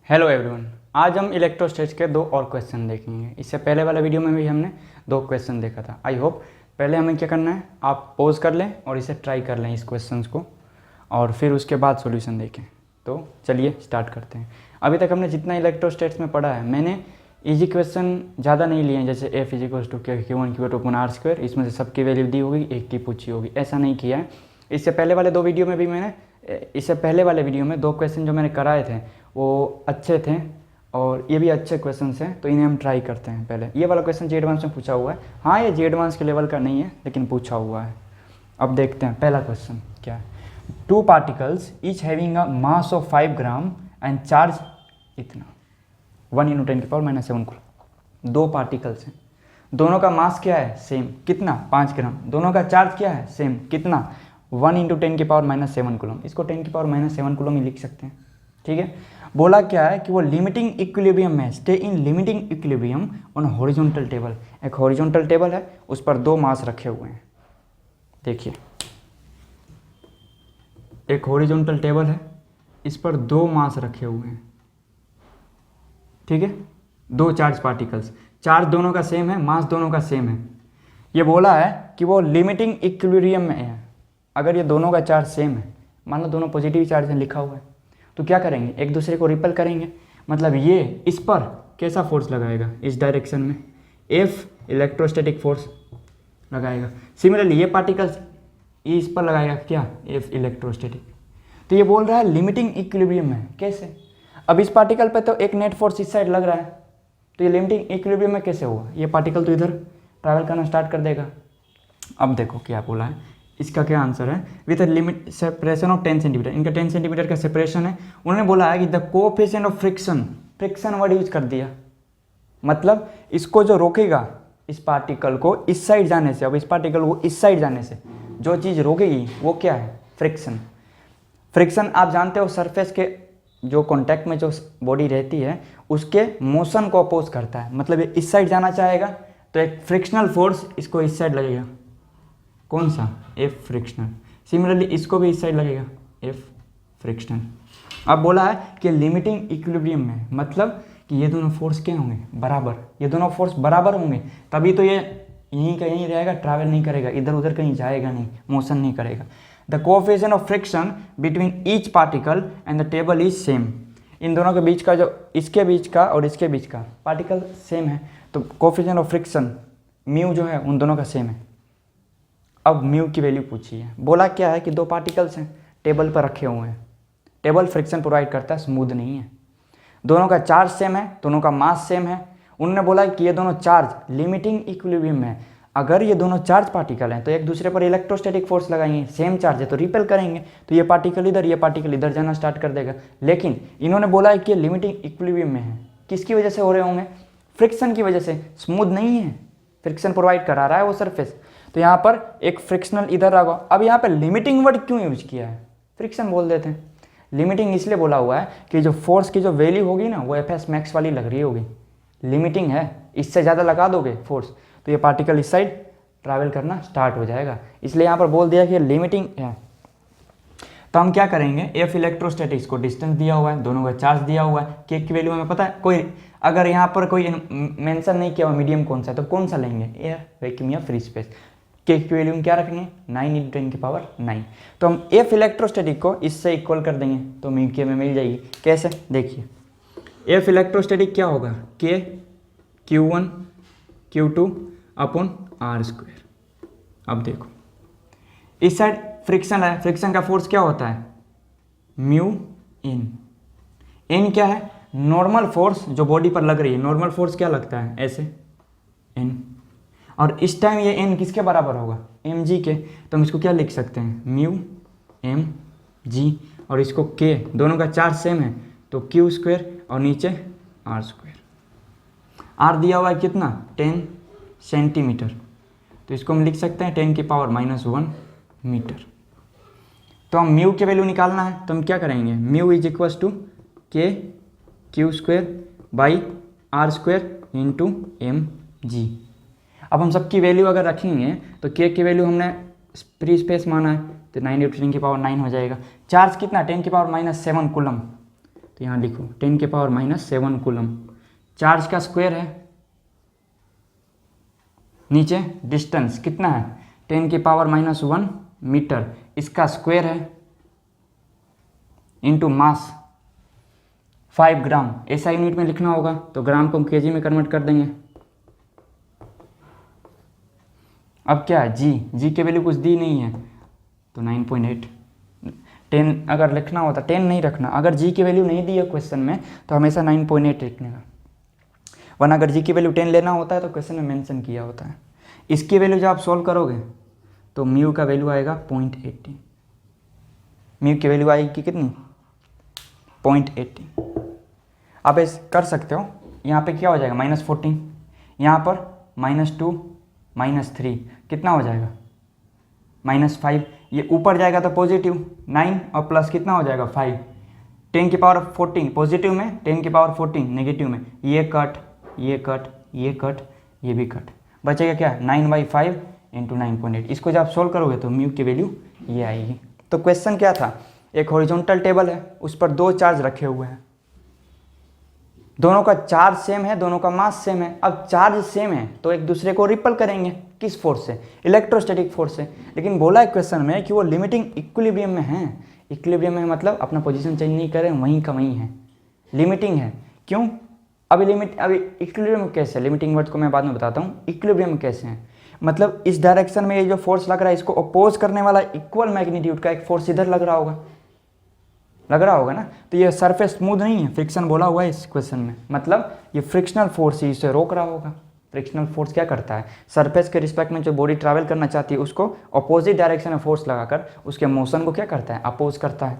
Hello everyone, आज हम electrostatics के दो और क्वेश्चन देखेंगे। इससे पहले वाले वीडियो में भी हमने दो क्वेश्चन देखा था। आई होप पहले हमें क्या करना है, आप पॉज कर लें और इसे ट्राई कर लें इस क्वेश्चंस को, और फिर उसके बाद सॉल्यूशन देखें। तो चलिए स्टार्ट करते हैं। अभी तक हमने जितना इलेक्ट्रोस्टैटिक्स में पढ़ा है, मैंने इजी क्वेश्चन ज़्यादा नहीं लिए हैं, जैसे F = Q1 Q2 / R², इसमें से सबकी वैल्यू दी होगी, एक की पूछी होगी, ऐसा नहीं किया है। इससे पहले वाले दो वीडियो में भी इससे पहले वाले वीडियो में दो क्वेश्चन जो मैंने कराए थे वो अच्छे थे, और ये भी अच्छे क्वेश्चन हैं, तो इन्हें हम ट्राई करते हैं। पहले ये वाला क्वेश्चन जी एडवांस में पूछा हुआ है। हाँ, ये जी एडवांस के लेवल का नहीं है, लेकिन पूछा हुआ है। अब देखते हैं पहला क्वेश्चन क्या है। 2 particles each having a mass of 5 gram and charge इतना 1 × 10⁻⁷ कूलम। दो पार्टिकल्स हैं, दोनों का मास क्या है, सेम, कितना, 5 ग्राम। दोनों का चार्ज क्या है, सेम, कितना, 1 × 10⁻⁷ कूलम। इसको 10⁻⁷ कूलम ही लिख सकते हैं, ठीक है। बोला क्या है कि वो लिमिटिंग इक्विलिब्रियम में, stay in limiting equilibrium on horizontal table. एक हॉरिजॉन्टल टेबल है, उस पर दो मास रखे हुए हैं। देखिए, एक हॉरिजॉन्टल टेबल है, इस पर दो मास रखे हुए हैं, ठीक है। दो चार्ज पार्टिकल्स, चार्ज दोनों का सेम है, मास दोनों का सेम है। ये बोला है कि वो लिमिटिंग इक्विलिब्रियम में है। अगर ये दोनों का चार्ज सेम है, मान लो दोनों पॉजिटिव चार्ज है लिखा हुआ है, तो क्या करेंगे, एक दूसरे को रिपेल करेंगे। मतलब ये इस पर कैसा फोर्स लगाएगा, इस डायरेक्शन में F इलेक्ट्रोस्टैटिक फोर्स लगाएगा। सिमिलरली ये पार्टिकल्स इस पर लगाएगा क्या, F इलेक्ट्रोस्टैटिक। तो ये बोल रहा है लिमिटिंग इक्विलिब्रियम में। कैसे? अब इस पार्टिकल पे तो एक नेट फोर्स इस साइड लग रहा है, तो ये लिमिटिंग इक्विलिब्रियम में कैसे होगा, ये पार्टिकल तो इधर ट्रैवल करना स्टार्ट कर देगा। अब देखो क्या बोला है, इसका क्या आंसर है। With limit separation of 10 centimetre, इनका 10 सेंटीमीटर का सेपरेशन है। उन्होंने बोला है कि the coefficient of friction, friction word use कर दिया, मतलब इसको जो रोकेगा इस पार्टिकल को इस साइड जाने से, अब इस पार्टिकल को इस साइड जाने से जो चीज़ रोकेगी वो क्या है, फ्रिक्शन। फ्रिक्शन आप जानते हो, सरफेस के जो कॉन्टैक्ट में जो बॉडी रहती है उसके मोशन को अपोज करता है। मतलब ये इस साइड जाना चाहेगा तो एक फ्रिक्शनल फोर्स इसको इस साइड लगेगा, कौन सा, F फ्रिक्शनल। सिमिलरली इसको भी इस साइड लगेगा, F फ्रिक्शनल। अब बोला है कि लिमिटिंग इक्विलिब्रियम में, मतलब कि ये दोनों फोर्स क्या होंगे, बराबर। ये दोनों फोर्स बराबर होंगे, तभी तो ये यहीं का यहीं रहेगा, ट्रैवल नहीं करेगा, इधर उधर कहीं जाएगा नहीं, मोशन नहीं करेगा। The coefficient of friction between each particle and the table is same. इन दोनों के बीच का, जो इसके बीच का और इसके बीच का पार्टिकल सेम है, तो कोएफिशिएंट ऑफ फ्रिक्शन म्यू जो है उन दोनों का सेम है। अब म्यू की वैल्यू पूछी है। बोला क्या है कि दो पार्टिकल्स हैं, टेबल पर रखे हुए हैं। टेबल फ्रिक्शन प्रोवाइड करता है, स्मूथ नहीं है। दोनों का चार्ज सेम है, दोनों का मास सेम है। उन्होंने बोला कि ये दोनों चार्ज लिमिटिंग इक्विलिब्रियम में है। अगर ये दोनों चार्ज पार्टिकल हैं तो एक दूसरे पर इलेक्ट्रोस्टैटिक फोर्स लगाएंगे, सेम चार्ज है तो रिपेल करेंगे, तो ये पार्टिकल इधर, ये पार्टिकल इधर जाना स्टार्ट कर देगा। लेकिन इन्होंने बोला है कि ये लिमिटिंग इक्विलिब्रियम में है। किसकी वजह से हो रहे होंगे, फ्रिक्शन की वजह से। स्मूथ नहीं है, फ्रिक्शन प्रोवाइड करा रहा है वो सरफेस, तो यहाँ पर एक फ्रिक्शनल इधर आ गया। अब यहाँ पर लिमिटिंग वर्ड क्यों यूज किया है, फ्रिक्शन बोल देते हैं। लिमिटिंग इसलिए बोला हुआ है कि जो फोर्स की जो वैल्यू होगी ना, वो Fs मैक्स वाली लग रही होगी। लिमिटिंग है, इससे ज़्यादा लगा दोगे फोर्स तो ये पार्टिकल इस साइड ट्रैवल करना स्टार्ट हो जाएगा, इसलिए यहाँ पर बोल दिया कि लिमिटिंग है। तो हम क्या करेंगे, F इलेक्ट्रोस्टैटिक्स को डिस्टेंस दिया हुआ है, दोनों का चार्ज दिया हुआ है, K की वैल्यू हमें पता है। कोई अगर यहाँ पर कोई मेंशन नहीं किया हुआ मीडियम कौन सा है, तो कौन सा लेंगे, एयर, वैक्यूम या फ्री स्पेस। K की वैल्यू क्या रखेंगे, 9 × 10⁹ तो हम F इलेक्ट्रोस्टैटिक को इससे इक्वल कर देंगे तो म्यू K में मिल जाएगी। कैसे, देखिए F इलेक्ट्रोस्टैटिक क्या होगा, K Q1 Q2 / R²। अब देखो इस साइड फ्रिक्शन है, फ्रिक्शन का फोर्स क्या होता है, म्यू इन क्या है, नॉर्मल फोर्स जो बॉडी पर लग रही है। नॉर्मल फोर्स क्या लगता है, ऐसे n, और इस टाइम ये n किसके बराबर होगा, mg के। तो हम इसको क्या लिख सकते हैं, म्यू mg, और इसको k, दोनों का चार्ज सेम है तो q² और नीचे r²। r दिया हुआ है कितना, 10 सेंटीमीटर, तो इसको हम लिख सकते हैं 10⁻⁻1 मीटर। तो हम म्यू की वैल्यू निकालना है, तो हम क्या करेंगे, mu = K Q² / R² × mg। अब हम सबकी वैल्यू अगर रखेंगे तो K की वैल्यू हमने फ्री स्पेस माना है, तो 9 × 10⁹ हो जाएगा। चार्ज कितना, 10⁻⁷ कूलम, तो यहाँ लिखो 10⁻⁻7 कूलम। चार्ज का स्क्वायर है, नीचे डिस्टेंस कितना है 10⁻⁻1 मीटर, इसका स्क्वायर है इंटू मास 5 ग्राम। ऐसा यूनिट में लिखना होगा तो ग्राम को हम केजी में कन्वर्ट कर देंगे। अब क्या है जी के वैल्यू कुछ दी नहीं है तो 9.8। 10 अगर लिखना होता 10 नहीं रखना, अगर जी की वैल्यू नहीं दी है क्वेश्चन में तो हमेशा 9.8 लिखने का, वरना अगर जी की वैल्यू 10 लेना होता है तो क्वेश्चन में मेंशन किया होता है। इसकी वैल्यू जब आप सॉल्व करोगे तो म्यू का वैल्यू आएगा 0.80, म्यू की वैल्यू आएगी कितनी 0.80। आप ऐसे कर सकते हो, यहाँ पे क्या हो जाएगा -14, यहाँ पर -2 -3 कितना हो जाएगा -5, ये ऊपर जाएगा तो पॉजिटिव 9 और प्लस कितना हो जाएगा 5। 10⁻14 पॉजिटिव में, 10⁻14 नेगेटिव में, ये कट ये कट ये कट ये भी कट, बचेगा क्या 9/5 इंटू 9.8। इसको जब आप सोल्व करोगे तो म्यू की वैल्यू ये आएगी। तो क्वेश्चन क्या था, एक हॉरिजॉन्टल टेबल है, उस पर 2 चार्ज रखे हुए हैं, दोनों का चार्ज सेम है, दोनों का मास सेम है। अब चार्ज सेम है तो एक दूसरे को रिपल करेंगे, किस फोर्स से, इलेक्ट्रोस्टैटिक फोर्स से। लेकिन बोला है क्वेश्चन में कि वो लिमिटिंग इक्विलिब्रियम में है। इक्विलिब्रियम में मतलब अपना पोजीशन चेंज नहीं करें, वहीं का वहीं है, लिमिटिंग है। क्यों, अभी इक्विलिब्रियम कैसे है, लिमिटिंग वर्ड को मैं बाद में बताता हूँ। इक्विलिब्रियम कैसे है मतलब इस डायरेक्शन में ये जो फोर्स लग रहा है इसको अपोज करने वाला इक्वल मैग्नीट्यूड का एक फोर्स इधर लग रहा होगा ना। तो ये सरफेस स्मूथ नहीं है, फ्रिक्शन बोला हुआ है इस क्वेश्चन में, मतलब ये फ्रिक्शनल फोर्स ही इसे रोक रहा होगा। फ्रिक्शनल फोर्स क्या करता है, सरफेस के रिस्पेक्ट में जो बॉडी ट्रैवल करना चाहती है उसको अपोजिट डायरेक्शन में फोर्स लगाकर उसके मोशन को क्या करता है, अपोज करता है।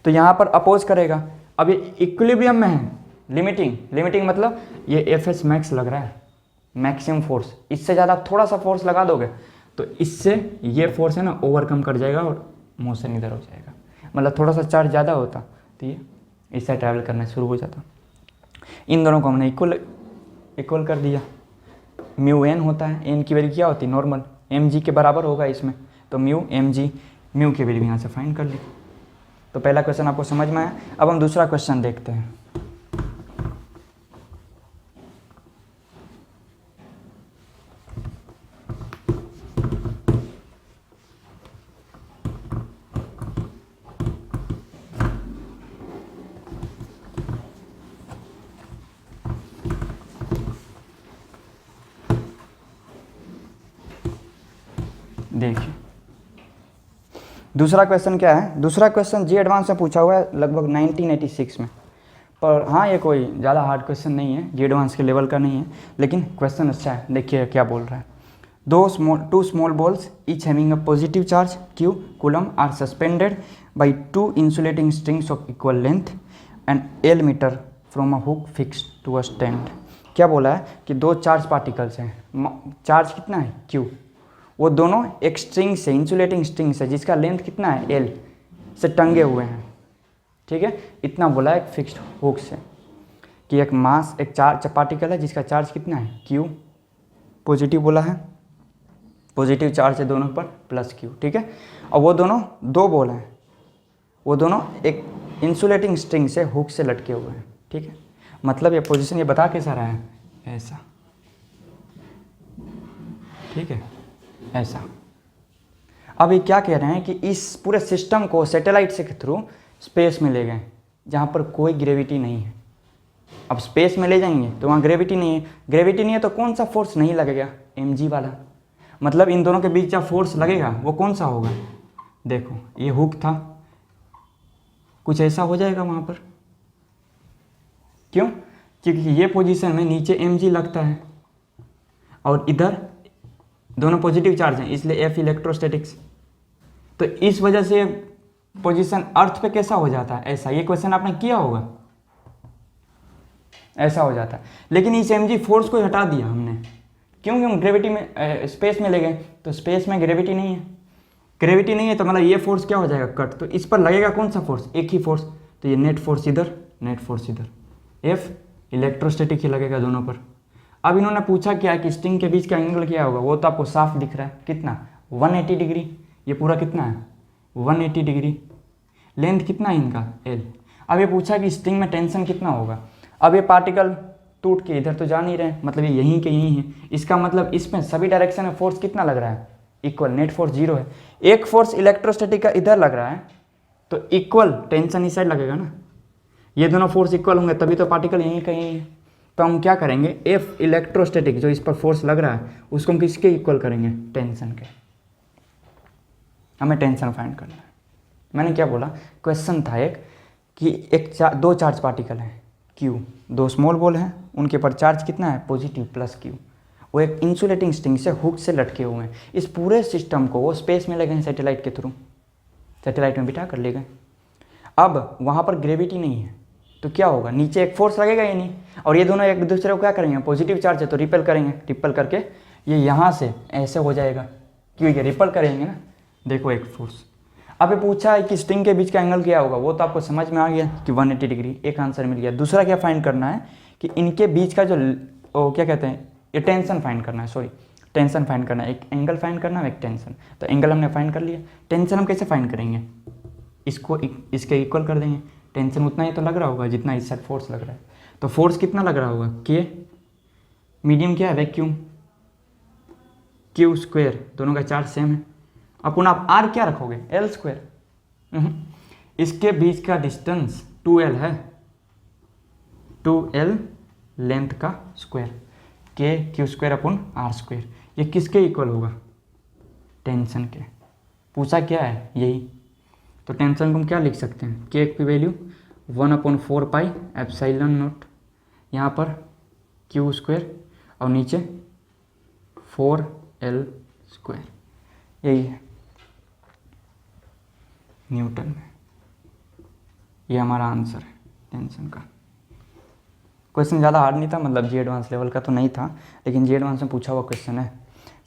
तो यहाँ पर अपोज करेगा। अब ये इक्विलिब्रियम में है, लिमिटिंग मतलब ये एफ मैक्स लग रहा है, मैक्सिमम फोर्स। इससे ज़्यादा आप थोड़ा सा फोर्स लगा दोगे तो इससे ये फोर्स है ना ओवरकम कर जाएगा और मोशन इधर हो जाएगा। मतलब थोड़ा सा चार्ज ज़्यादा होता तो ये इससे ट्रैवल करना शुरू हो जाता। इन दोनों को हमने इक्वल कर दिया। म्यू एन होता है, एन की वैल्यू क्या होती है नॉर्मल, एम जी के बराबर होगा इसमें, तो म्यू एम जी, म्यू की वैल्यू यहाँ से फाइंड कर ली। तो पहला क्वेश्चन आपको समझ में आया। अब हम दूसरा क्वेश्चन देखते हैं। देखिए दूसरा क्वेश्चन क्या है, दूसरा क्वेश्चन जी एडवांस में पूछा हुआ है लगभग 1986 में। पर हाँ ये कोई ज़्यादा हार्ड क्वेश्चन नहीं है, जी एडवांस के लेवल का नहीं है, लेकिन क्वेश्चन अच्छा है। देखिए क्या बोल रहा है, two small balls each having a positive charge q coulomb are suspended by 2 insulating strings of equal length and L meter from a hook fixed to a stand। क्या बोला है कि 2 चार्ज पार्टिकल्स हैं, चार्ज कितना है q, वो दोनों एक स्ट्रिंग से, इंसुलेटिंग स्ट्रिंग से जिसका लेंथ कितना है L से टंगे हुए हैं। ठीक है, इतना बोला है एक फिक्स्ड हुक से कि एक मास, एक चार्ज पार्टिकल है जिसका चार्ज कितना है q, पॉजिटिव बोला है, पॉजिटिव चार्ज है दोनों पर प्लस q। ठीक है, और वो दोनों 2 बॉल हैं, वो दोनों एक इंसुलेटिंग स्ट्रिंग से हुक से लटके हुए हैं। ठीक है, मतलब ये पोजीशन ये बता कैसा रहा है, ऐसा। ठीक है, ऐसा। अब ये क्या कह रहे हैं कि इस पूरे सिस्टम को सैटेलाइट से के थ्रू स्पेस में ले गए जहाँ पर कोई ग्रेविटी नहीं है। अब स्पेस में ले जाएंगे तो वहाँ ग्रेविटी नहीं है, ग्रेविटी नहीं है तो कौन सा फोर्स नहीं लगेगा, mg वाला। मतलब इन दोनों के बीच जब फोर्स लगेगा वो कौन सा होगा, देखो ये हुक था, कुछ ऐसा हो जाएगा वहाँ पर। क्यों, क्योंकि ये पोजीशन में नीचे mg लगता है और इधर दोनों पॉजिटिव चार्ज हैं, इसलिए F इलेक्ट्रोस्टैटिक्स। तो इस वजह से पोजीशन अर्थ पे कैसा हो जाता है, ऐसा। ये क्वेश्चन आपने किया होगा, ऐसा हो जाता है। लेकिन इस mg फोर्स को हटा दिया हमने, क्योंकि हम ग्रेविटी में स्पेस में ले गए, तो स्पेस में ग्रेविटी नहीं है, ग्रेविटी नहीं है तो मतलब ये फोर्स क्या हो जाएगा कट। तो इस पर लगेगा कौन सा फोर्स, एक ही फोर्स, तो ये नेट फोर्स इधर, नेट फोर्स इधर, F इलेक्ट्रोस्टैटिक ही लगेगा दोनों पर। अब इन्होंने पूछा क्या कि स्ट्रिंग के बीच का एंगल क्या होगा, वो तो आपको साफ दिख रहा है, कितना 180 डिग्री। ये पूरा कितना है 180 डिग्री। लेंथ कितना है इनका L। अब ये पूछा कि स्ट्रिंग में टेंशन कितना होगा। अब ये पार्टिकल टूट के इधर तो जा नहीं रहे, मतलब ये यहीं के यहीं है। इसका मतलब इसमें सभी डायरेक्शन में फोर्स कितना लग रहा है, इक्वल, नेट फोर्स 0 है। एक फोर्स इलेक्ट्रोस्टैटिक का इधर लग रहा है तो इक्वल टेंशन इस साइड लगेगा ना, ये दोनों फोर्स इक्वल होंगे तभी तो पार्टिकल यहीं कहीं है। तो हम क्या करेंगे, एफ इलेक्ट्रोस्टैटिक जो इस पर फोर्स लग रहा है उसको हम किसके इक्वल करेंगे, टेंशन के। हमें टेंशन फाइंड करना है। मैंने क्या बोला, क्वेश्चन था एक कि दो चार्ज पार्टिकल हैं क्यू, दो स्मॉल बॉल हैं, उनके पर चार्ज कितना है, पॉजिटिव प्लस क्यू। वो एक इंसुलेटिंग स्ट्रिंग से हुक से लटके हुए हैं। इस पूरे सिस्टम को वो स्पेस में ले गए सैटेलाइट के थ्रू, सैटेलाइट में बिठा कर ले गए। अब वहाँ पर ग्रेविटी नहीं है तो क्या होगा, नीचे एक फोर्स लगेगा ही नहीं, और ये दोनों एक दूसरे को क्या करेंगे, पॉजिटिव चार्ज है तो रिपेल करेंगे, रिपेल करके ये यहाँ से ऐसे हो जाएगा, क्योंकि रिपेल करेंगे ना। देखो एक फोर्स। अब ये पूछा है कि स्ट्रिंग के बीच का एंगल क्या होगा, वो तो आपको समझ में आ गया कि 180 डिग्री, एक आंसर मिल गया। दूसरा क्या फाइंड करना है कि इनके बीच का जो क्या कहते हैं, ये टेंशन फाइंड करना है, सॉरी टेंशन फाइंड करना है। एक एंगल फाइंड करना है, एक टेंशन। तो एंगल हमने फाइंड कर लिया, टेंशन हम कैसे फाइंड करेंगे, इसको इसके इक्वल कर देंगे। टेंशन उतना ही तो लग रहा होगा जितना इस साइड फोर्स लग रहा है। तो फोर्स कितना लग रहा होगा, के, मीडियम क्या है, वैक्यूम, क्यू स्क्वायर, दोनों का चार्ज सेम है। अपन आप आर क्या रखोगे, एल स्क्वायर। इसके बीच का डिस्टेंस 2l है, 2l लेंथ का square, k q square upon r square. ये किसके इक्वल होगा, टेंशन के। पूछा क्या है, यही। तो टेंशन को हम क्या लिख सकते हैं, के की वैल्यू 1/4 एप्सिलॉन नॉट, यहाँ पर क्यू स्क्वायर और नीचे 4l स्क्वायर, यही है न्यूटन में। ये हमारा आंसर है टेंशन का। क्वेश्चन ज़्यादा हार्ड नहीं था, मतलब जी एडवांस लेवल का तो नहीं था, लेकिन जी एडवांस में पूछा हुआ क्वेश्चन है।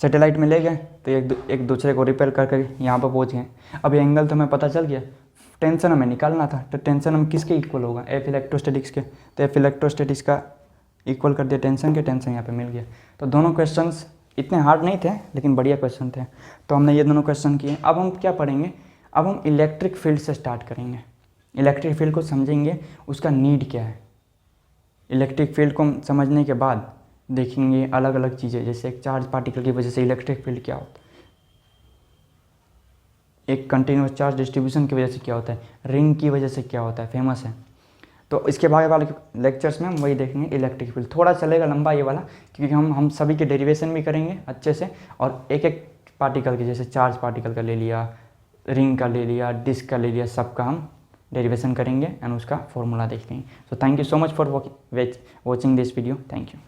सैटेलाइट में ले गए तो एक दूसरे को रिपेल करके यहाँ पर पहुँच गए। अब ये एंगल तो हमें पता चल गया, टेंशन हमें निकालना था। तो टेंशन हम किसके इक्वल होगा, एफ इलेक्ट्रोस्टैटिक्स के। तो एफ इलेक्ट्रोस्टैटिक्स का इक्वल कर दिया टेंशन के, टेंशन यहाँ पे मिल गया। तो दोनों क्वेश्चंस इतने हार्ड नहीं थे लेकिन बढ़िया क्वेश्चन थे। तो हमने ये दोनों क्वेश्चन किए। अब हम क्या पढ़ेंगे, अब हम इलेक्ट्रिक फील्ड से स्टार्ट करेंगे। इलेक्ट्रिक फील्ड को समझेंगे, उसका नीड क्या है। इलेक्ट्रिक फील्ड को समझने के बाद देखेंगे अलग अलग चीज़ें, जैसे एक चार्ज पार्टिकल की वजह से इलेक्ट्रिक फील्ड क्या होता है, एक कंटिन्यूस चार्ज डिस्ट्रीब्यूशन की वजह से क्या होता है, रिंग की वजह से क्या होता है, फेमस है। तो इसके बाद वाले लेक्चर्स में हम वही देखेंगे इलेक्ट्रिक फील्ड। थोड़ा चलेगा लंबा ये वाला, क्योंकि हम सभी के डेरिवेशन भी करेंगे अच्छे से, और एक एक पार्टिकल के, जैसे चार्ज पार्टिकल का ले लिया, रिंग का ले लिया, डिस्क का ले लिया, सबका हम डेरिवेशन करेंगे एंड उसका फॉर्मूला देखेंगे। So thank you so much for watching this video. Thank you.